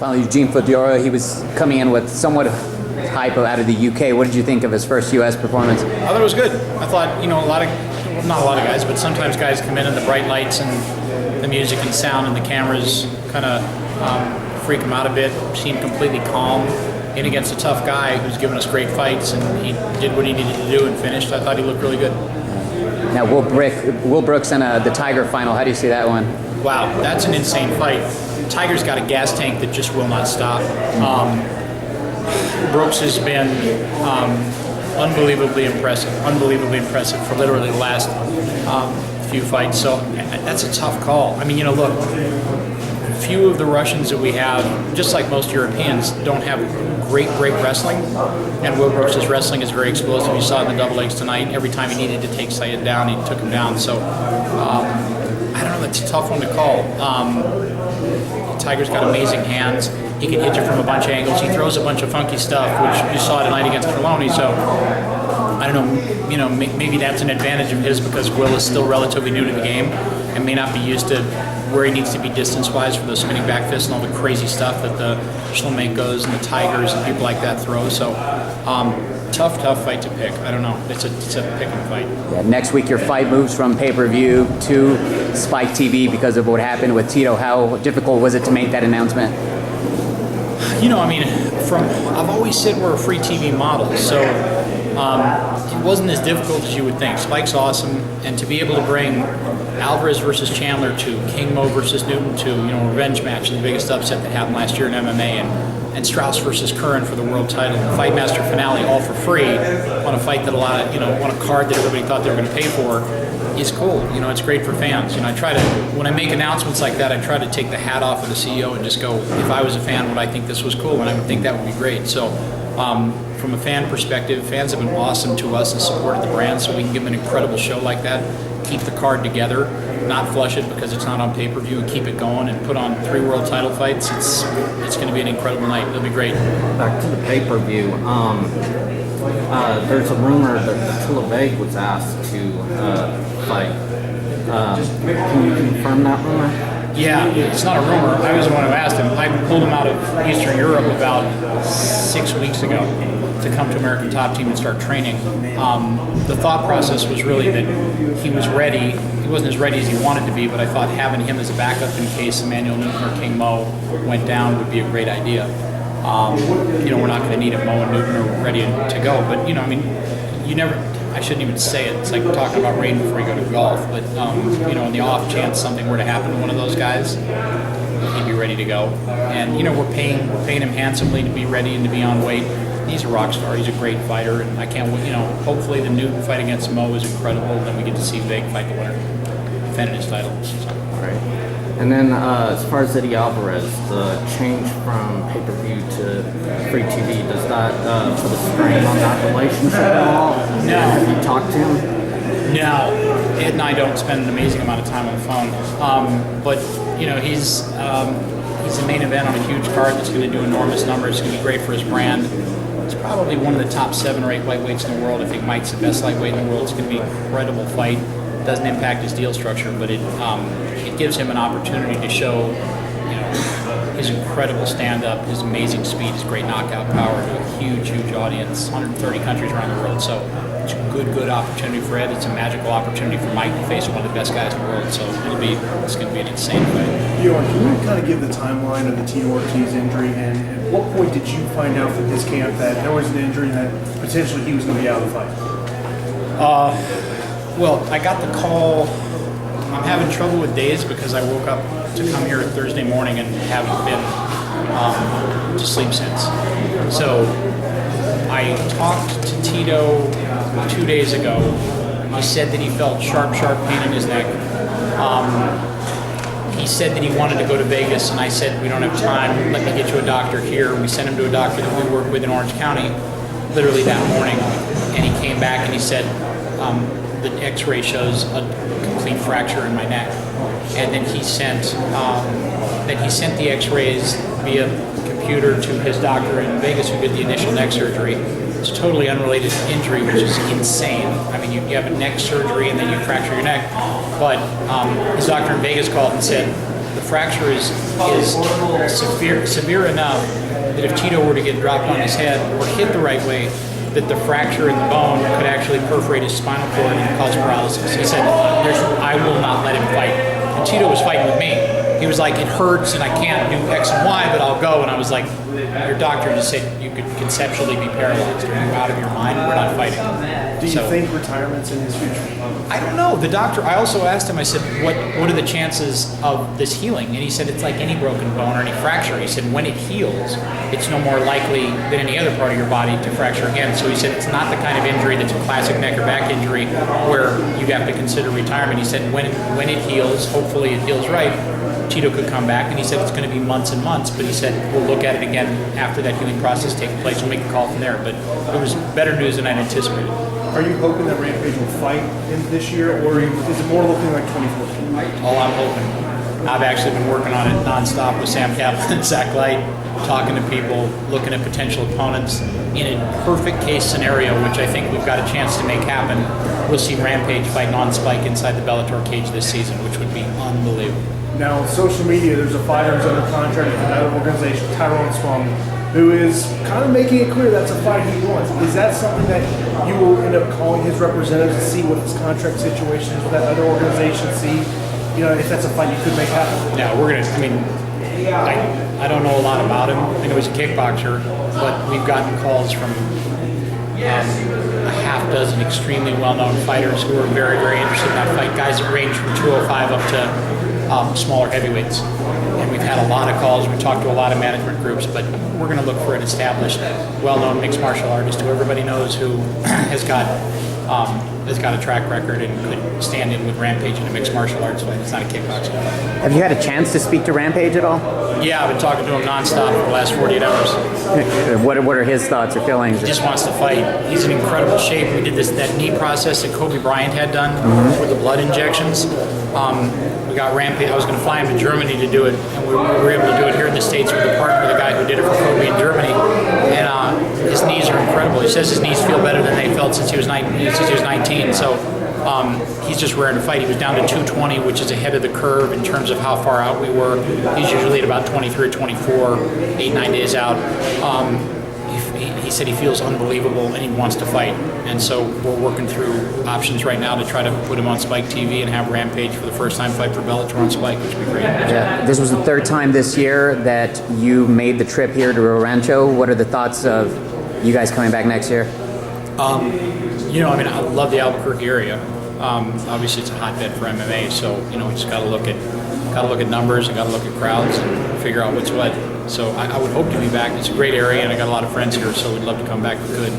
Finally, Eugene Fedora, he was coming in with somewhat hype out of the UK. What did you think of his first U.S. performance? I thought it was good. I thought, not a lot of guys, but sometimes guys come in and the bright lights and the music and sound and the cameras kind of freak him out a bit. Seemed completely calm in against a tough guy who's given us great fights, and he did what he needed to do and finished. I thought he looked really good. Now, Will Brooks in the Tiger final, how do you see that one? Wow, that's an insane fight. Tiger's got a gas tank that just will not stop. Brooks has been unbelievably impressive for literally the last few fights. So that's a tough call. I mean, look, few of the Russians that we have, just like most Europeans, don't have great wrestling. And Will Brooks' wrestling is very explosive. You saw it in the double legs tonight. Every time he needed to take Syed down, he took him down. So I don't know. That's a tough one to call. Tiger's got amazing hands. He can hit you from a bunch of angles. He throws a bunch of funky stuff, which you saw tonight against Trelawney. So I don't know. Maybe that's an advantage of his because Will is still relatively new to the game and may not be used to where he needs to be distance-wise for those spinning back fists and all the crazy stuff that the Shlemenkos and the Tigers and people like that throw. So tough fight to pick. I don't know. It's a pick-em fight. Yeah, next week your fight moves from pay-per-view to Spike TV because of what happened with Tito. How difficult was it to make that announcement? I've always said we're a free TV model, so it wasn't as difficult as you would think. Spike's awesome, and to be able to bring Alvarez versus Chandler to King Mo versus Newton to revenge match, the biggest upset that happened last year in MMA, and Strauss versus Curran for the world title, the Fight Master finale, all for free on a fight that on a card that everybody thought they were going to pay for, is cool. It's great for fans. I try to, when I make announcements like that, I try to take the hat off of the CEO and just go, if I was a fan, would I think this was cool? And I would think that would be great. So from a fan perspective, fans have been awesome to us and supported the brand, so we can give them an incredible show like that, keep the card together, not flush it because it's not on pay-per-view, and keep it going and put on 3 world title fights. It's going to be an incredible night. It'll be great. Back to the pay-per-view. There's a rumor that Attila Veg was asked to fight. Can you confirm that rumor? Yeah, it's not a rumor. I was the one who asked him. I pulled him out of Eastern Europe about 6 weeks ago to come to American Top Team and start training. The thought process was really that he was ready. He wasn't as ready as he wanted to be, but I thought having him as a backup in case Emmanuel Newton or King Mo went down would be a great idea. We're not going to need a Mo and Newton are ready to go, but you never. I shouldn't even say it. It's like talking about rain before you go to golf. But in the off chance something were to happen to one of those guys, he'd be ready to go. And we're paying him handsomely to be ready and to be on weight. He's a rock star. He's a great fighter, and I can't wait. Hopefully the Newton fight against Mo is incredible, and then we get to see Veg fight the winner, defending his title. So. All right. And then as far as Eddie Alvarez, the change from pay-per-view to free TV, does that put a strain on that relationship at all? No. Have you talked to him? No. Ed and I don't spend an amazing amount of time on the phone. But he's the main event on a huge card that's going to do enormous numbers. It's going to be great for his brand. It's probably one of the top 7 or 8 lightweights in the world. I think Mike's the best lightweight in the world. It's going to be an incredible fight. It doesn't impact his deal structure, but it gives him an opportunity to show his incredible stand-up, his amazing speed, his great knockout power to a huge audience, 130 countries around the world. So it's a good opportunity for Ed. It's a magical opportunity for Mike to face one of the best guys in the world. So it's going to be an insane fight. Bjorn, can you kind of give the timeline of the Tito Ortiz injury, and at what point did you find out from his camp that there was an injury and that potentially he was going to be out of the fight? Well, I got the call. I'm having trouble with days because I woke up to come here Thursday morning and haven't been to sleep since. So I talked to Tito 2 days ago. He said that he felt sharp pain in his neck. He said that he wanted to go to Vegas, and I said, we don't have time. Let me get you a doctor here. We sent him to a doctor that we work with in Orange County literally that morning, and he came back and he said, the x-ray shows a complete fracture in my neck. And then he sent the x-rays via computer to his doctor in Vegas who did the initial neck surgery. It's a totally unrelated injury, which is insane. I mean, you have a neck surgery and then you fracture your neck. But his doctor in Vegas called and said, the fracture is severe enough that if Tito were to get dropped on his head or hit the right way, that the fracture in the bone could actually perforate his spinal cord and cause paralysis. He said, I will not let him fight. And Tito was fighting with me. He was like, it hurts and I can't do X and Y, but I'll go. And I was like, your doctor just said you could conceptually be paralyzed. Are you out of your mind? We're not fighting. Do you think retirement's in his future? I don't know. The doctor, I also asked him, I said, what are the chances of this healing? And he said, it's like any broken bone or any fracture. He said, when it heals, it's no more likely than any other part of your body to fracture again. So he said, it's not the kind of injury that's a classic neck or back injury where you have to consider retirement. He said, when it heals, hopefully it heals right, Tito could come back, and he said it's going to be months and months, but he said we'll look at it again after that healing process takes place. We'll make a call from there, but it was better news than I'd anticipated. Are you hoping that Rampage will fight in this year, or is it more looking like 2014? All I'm hoping. I've actually been working on it nonstop with Sam Kaplan and Zach Light, talking to people, looking at potential opponents. In a perfect case scenario, which I think we've got a chance to make happen, we'll see Rampage fight non-spike inside the Bellator cage this season, which would be unbelievable. Now, on social media, there's a fighter who's under contract with another organization, Tyrone Spong, who is kind of making it clear that's a fight he wants. Is that something that you will end up calling his representatives to see what his contract situation is with that other organization, see, if that's a fight you could make happen? Yeah, we're going to, I don't know a lot about him. I know he's a kickboxer, but we've gotten calls from a half dozen extremely well-known fighters who are very, very interested in that fight. Guys that range from 205 up to smaller heavyweights. And we've had a lot of calls. We've talked to a lot of management groups, but we're going to look for an established, well-known mixed martial artist who everybody knows who has got a track record and could stand in with Rampage in a mixed martial arts fight. It's not a kickboxing. Have you had a chance to speak to Rampage at all? Yeah, I've been talking to him nonstop for the last 48 hours. What are his thoughts or feelings? He just wants to fight. He's in incredible shape. We did that knee process that Kobe Bryant had done with the blood injections. We got Rampage. I was going to fly him to Germany to do it, and we were able to do it here in the States with a partner, the guy who did it for Kobe in Germany. And his knees are incredible. He says his knees feel better than they felt since he was 19. So he's just raring to fight. He was down to 220, which is ahead of the curve in terms of how far out we were. He's usually at about 23 or 24, 8-9 days out. He said he feels unbelievable and he wants to fight. And so we're working through options right now to try to put him on Spike TV and have Rampage for the first time fight for Bellator on Spike, which would be great. Yeah. This was the third time this year that you made the trip here to Rio Rancho. What are the thoughts of you guys coming back next year? I love the Albuquerque area. Obviously, it's a hotbed for MMA, so we just got to look at numbers and got to look at crowds and figure out what's what. So I would hope to be back. It's a great area, and I got a lot of friends here, so we'd love to come back if we could.